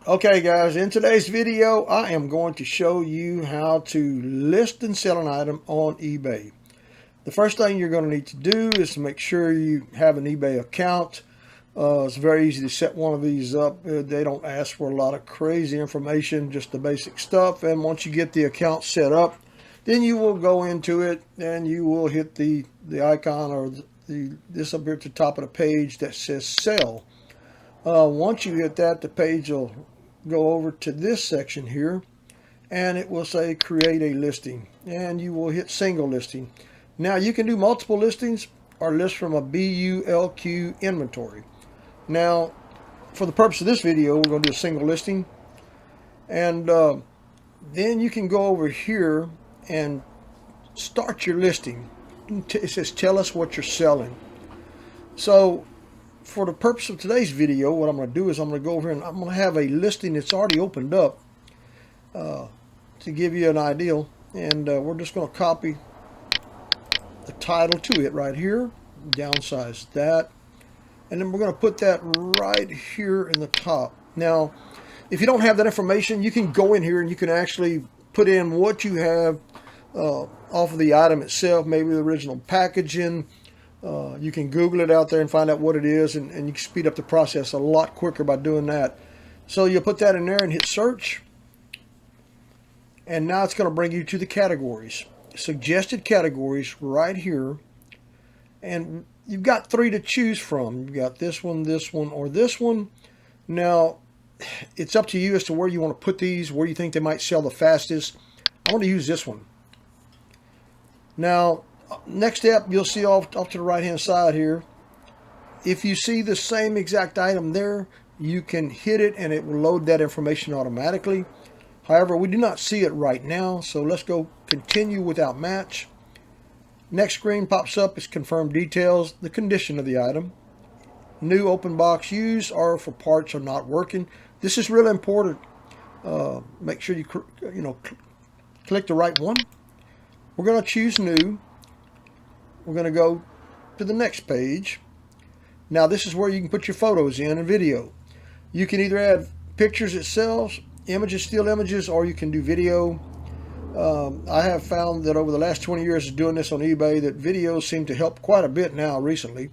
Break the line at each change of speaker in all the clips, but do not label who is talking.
Okay guys, in today's video I am going to show you how to list and sell an item on eBay. The first thing you're going to need to do is to make sure you have an eBay account. It's very easy to set one of these up. They don't ask for a lot of crazy information, just the basic stuff. And once you get the account set up, then you will go into it and you will hit the icon or this up here at the top of the page that says sell. Once you hit that, the page will go over to this section here and it will say create a listing, and you will hit single listing. Now you can do multiple listings or list from a BULQ inventory. Now for the purpose of this video we're going to do a single listing, and then you can go over here and start your listing. It says tell us what you're selling. So for the purpose of today's video, what I'm going to do is I'm going to go over here and I'm going to have a listing that's already opened up to give you an idea. And we're just going to copy the title to it right here, downsize that, and then we're going to put that right here in the top. Now, if you don't have that information, you can go in here and you can actually put in what you have off of the item itself, maybe the original packaging. You can Google it out there and find out what it is, and you can speed up the process a lot quicker by doing that. So you'll put that in there and hit search, and now it's going to bring you to the categories, suggested categories right here, and you've got 3 to choose from. You've got this one, or this one. Now it's up to you as to where you want to put these, where you think they might sell the fastest. I want to use this one. Now next step, you'll see off to the right hand side here, if you see the same exact item there, you can hit it and it will load that information automatically. However, we do not see it right now, so let's go continue without match. Next screen pops up is confirm details, the condition of the item. New open box used or for parts are not working. This is really important. Make sure you click the right one. We're going to choose new. We're going to go to the next page. Now this is where you can put your photos in and video. You can either add pictures itself, images, still images, or you can do video. I have found that over the last 20 years of doing this on eBay that videos seem to help quite a bit now recently.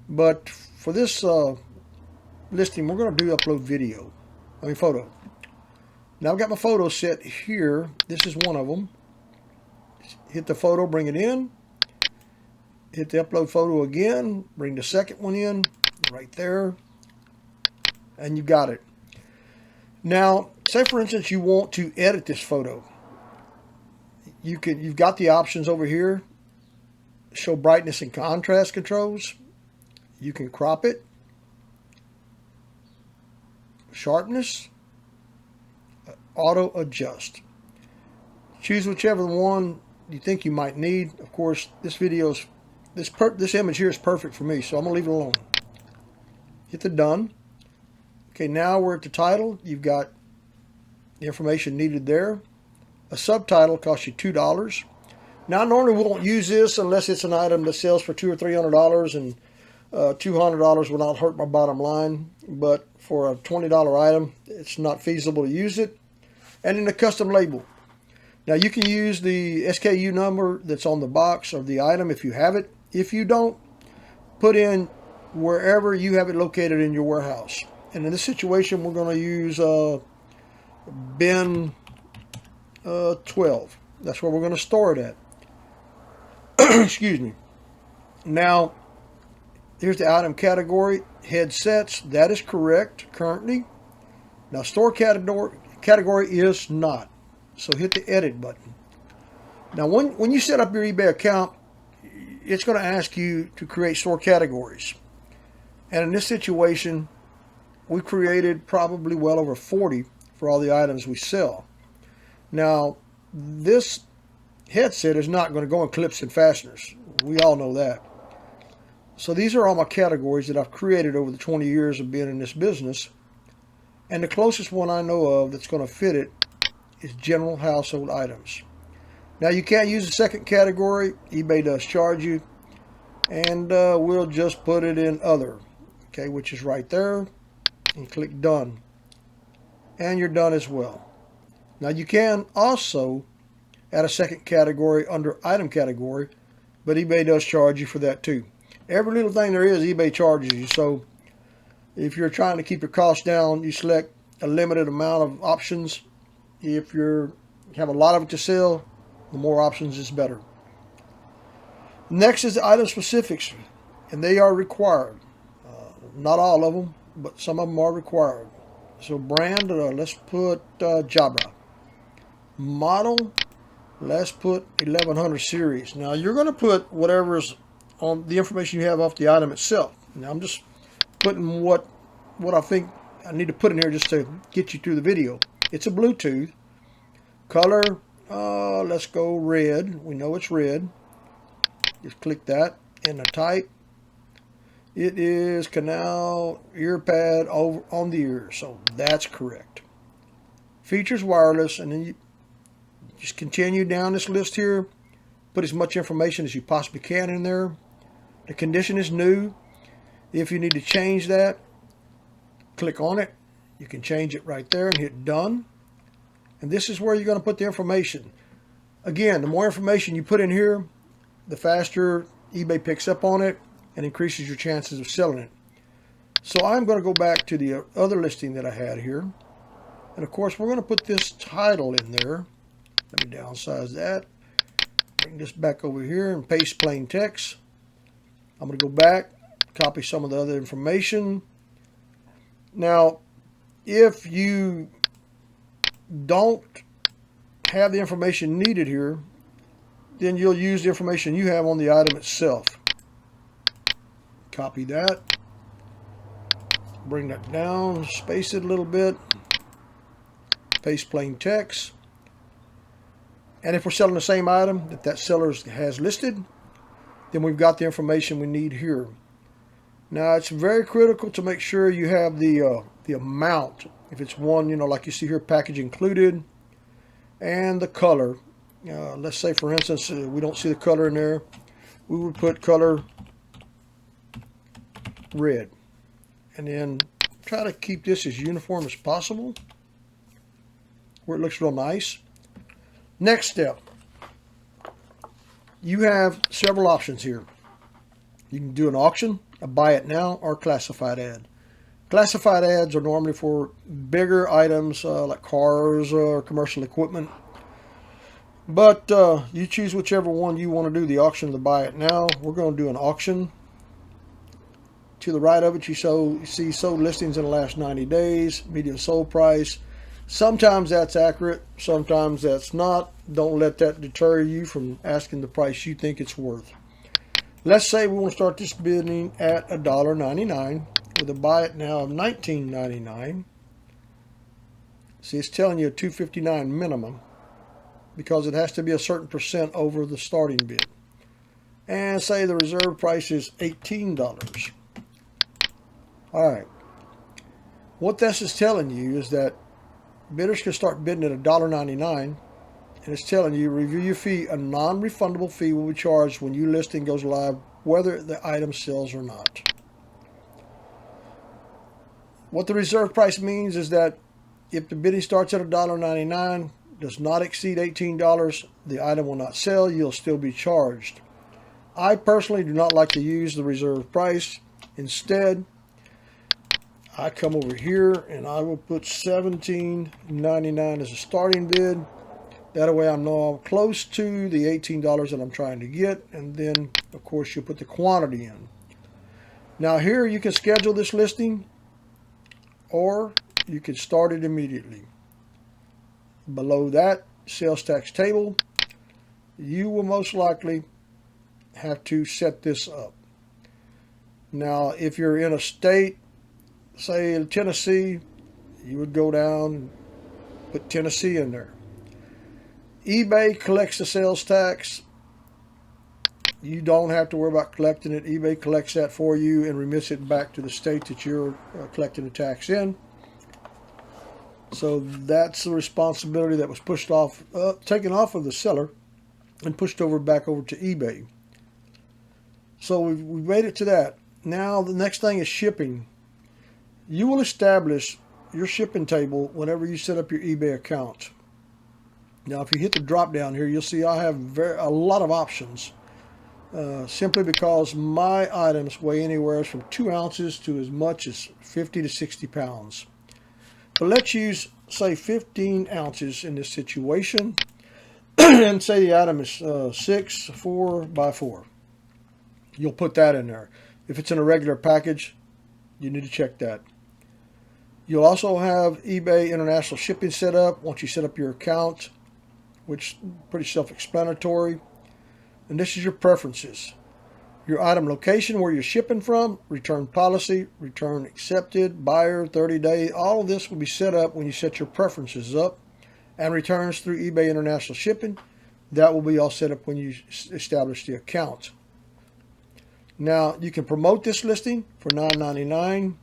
But for this listing, we're going to do upload photo. Now I've got my photo set here. This is one of them. Hit the photo, bring it in. Hit the upload photo again, bring the second one in right there, and you got it. Now, say for instance you want to edit this photo. You've got the options over here. Show brightness and contrast controls. You can crop it, sharpness, auto adjust. Choose whichever one you think you might need. Of course, this image here is perfect for me, so I'm going to leave it alone. Hit the done. Okay, now we're at the title. You've got the information needed there. A subtitle costs you $2. Now, normally we won't use this unless it's an item that sells for $200 or $300, and $200 will not hurt my bottom line. But for a $20 item, it's not feasible to use it. And then a custom label. Now, you can use the SKU number that's on the box of the item if you have it. If you don't, put in wherever you have it located in your warehouse. And in this situation, we're going to use bin 12. That's where we're going to store it at. Excuse me. Now, here's the item category, headsets. That is correct currently. Now, store category is not. So hit the edit button. Now, when you set up your eBay account, it's going to ask you to create store categories. And in this situation, we created probably well over 40 for all the items we sell. Now, this headset is not going to go in clips and fasteners. We all know that. So these are all my categories that I've created over the 20 years of being in this business. And the closest one I know of that's going to fit it is general household items. Now you can't use the second category. eBay does charge you. And we'll just put it in other. Okay, which is right there. And click done. and you're done as well. Now you can also add a second category under item category, but eBay does charge you for that too. Every little thing there is, eBay charges you. So if you're trying to keep your costs down, you select a limited amount of options. If you have a lot of it to sell, the more options is better. Next is the item specifics, and they are required. Not all of them, but some of them are required. So brand, let's put Jabra. Model, let's put 1100 series. Now you're going to put whatever's on the information you have off the item itself. Now I'm just putting what I think I need to put in here just to get you through the video. It's a Bluetooth. Color, let's go red. We know it's red. Just click that. And the type, it is canal ear pad over on the ear. So that's correct. Features wireless, and then you just continue down this list here. Put as much information as you possibly can in there. The condition is new. If you need to change that, click on it. You can change it right there and hit done. And this is where you're going to put the information. Again, the more information you put in here, the faster eBay picks up on it and increases your chances of selling it. So I'm going to go back to the other listing that I had here. And of course, we're going to put this title in there. Let me downsize that. Bring this back over here and paste plain text. I'm going to go back, copy some of the other information. Now, if you don't have the information needed here, then you'll use the information you have on the item itself. Copy that. Bring that down, space it a little bit. Paste plain text. And if we're selling the same item that seller has listed, then we've got the information we need here. Now it's very critical to make sure you have the amount. If it's one, like you see here, package included, and the color. Let's say, for instance, we don't see the color in there. We would put color red, and then try to keep this as uniform as possible, where it looks real nice. Next step, you have several options here. You can do an auction, a buy it now, or classified ad. Classified ads are normally for bigger items like cars or commercial equipment. But you choose whichever one you want to do, the auction or the buy it now. We're going to do an auction. To the right of it, you see sold listings in the last 90 days, median sold price. Sometimes that's accurate, sometimes that's not. Don't let that deter you from asking the price you think it's worth. Let's say we want to start this bidding at $1.99 with a buy it now of $19.99. See, it's telling you a $2.59 minimum because it has to be a certain percent over the starting bid. And say the reserve price is $18. All right. What this is telling you is that bidders can start bidding at $1.99, and it's telling you review your fee. A non-refundable fee will be charged when your listing goes live, whether the item sells or not. What the reserve price means is that if the bidding starts at $1.99, does not exceed $18, the item will not sell. You'll still be charged. I personally do not like to use the reserve price. Instead, I come over here and I will put $17.99 as a starting bid. That way I know I'm close to the $18 that I'm trying to get. And then, of course, you'll put the quantity in. Now here you can schedule this listing, or you can start it immediately. Below that sales tax table, you will most likely have to set this up. Now, if you're in a state, say in Tennessee, you would go down and put Tennessee in there. eBay collects the sales tax. You don't have to worry about collecting it. eBay collects that for you and remits it back to the state that you're collecting the tax in. So that's the responsibility that was taken off of the seller and pushed back over to eBay. So we've made it to that. Now the next thing is shipping. You will establish your shipping table whenever you set up your eBay account. Now, if you hit the drop down here, you'll see I have a lot of options. Simply because my items weigh anywhere from 2 ounces to as much as 50 to 60 pounds. But let's use, say, 15 ounces in this situation. And say the item is 6 4 by 4. You'll put that in there. If it's in a regular package, you need to check that. You'll also have eBay international shipping set up once you set up your account, which is pretty self-explanatory. And this is your preferences. Your item location, where you're shipping from, return policy, return accepted, buyer, 30 days. All of this will be set up when you set your preferences up. And returns through eBay international shipping. That will be all set up when you establish the account. Now, you can promote this listing for $9.99,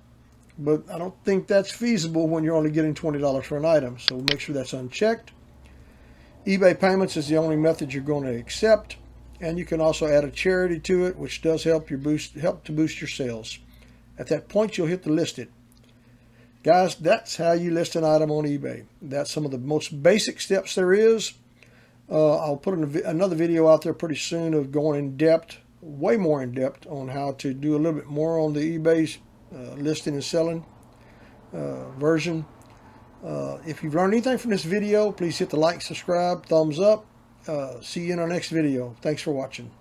but I don't think that's feasible when you're only getting $20 for an item. So we'll make sure that's unchecked. eBay payments is the only method you're going to accept, and you can also add a charity to it, which does help to boost your sales. At that point, you'll hit the list it. Guys, that's how you list an item on eBay. That's some of the most basic steps there is. I'll put another video out there pretty soon of going in depth, way more in depth, on how to do a little bit more on the eBay listing and selling version. If you've learned anything from this video, please hit the like, subscribe, thumbs up. See you in our next video. Thanks for watching.